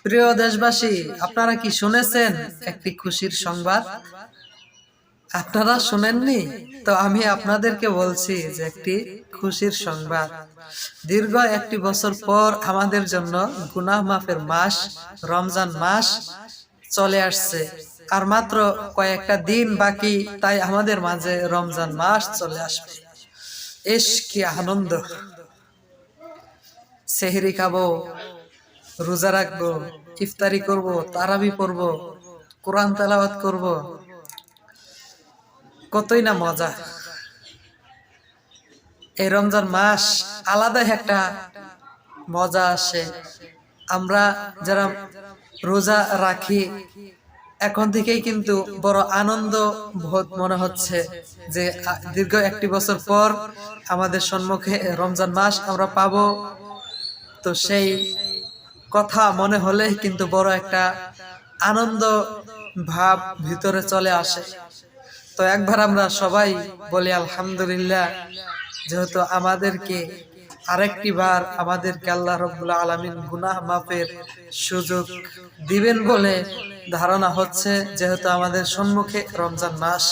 প্রিয় দেশবাসী, আপনারা কি শুনেছেন একটি খুশির সংবাদ? আপনারা শুনেননি? তো আমি আপনাদেরকে বলছি যে একটি খুশির সংবাদ। দীর্ঘ একটি বছর পর আমাদের জন্য গুনাহ মাফের মাস রমজান মাস চলে আসছে। আর মাত্র কয়েকটা দিন বাকি, তাই আমাদের মাঝে রমজান মাস চলে আসবে। ইস কি আনন্দ! সেহরি খাবো, রোজা রাখবো, ইফতারি করব, তারাবি পড়বো, কোরআন তেলাওয়াত করব, কতই না মজা। এই রমজান মাস আলাদা একটা মজা আসে। আমরা যারা রোজা রাখি এখন থেকেই কিন্তু বড় আনন্দ বোধ মনে হচ্ছে যে দীর্ঘ একটি বছর পর আমাদের সম্মুখে রমজান মাস আমরা পাবো। তো সেই কথা মনে হলে কিন্তু বড় একটা আনন্দ ভাব ভিতরে চলে আসে। তো একবার আমরা সবাই বলি আলহামদুলিল্লাহ, যেহেতু আমাদেরকে আরেকটি বার আমাদেরকে আল্লাহ রাব্বুল আলামিন গুনাহ মাফের সুযোগ দিবেন বলে ধারণা হচ্ছে, যেহেতু আমাদের সম্মুখে রমজান মাস।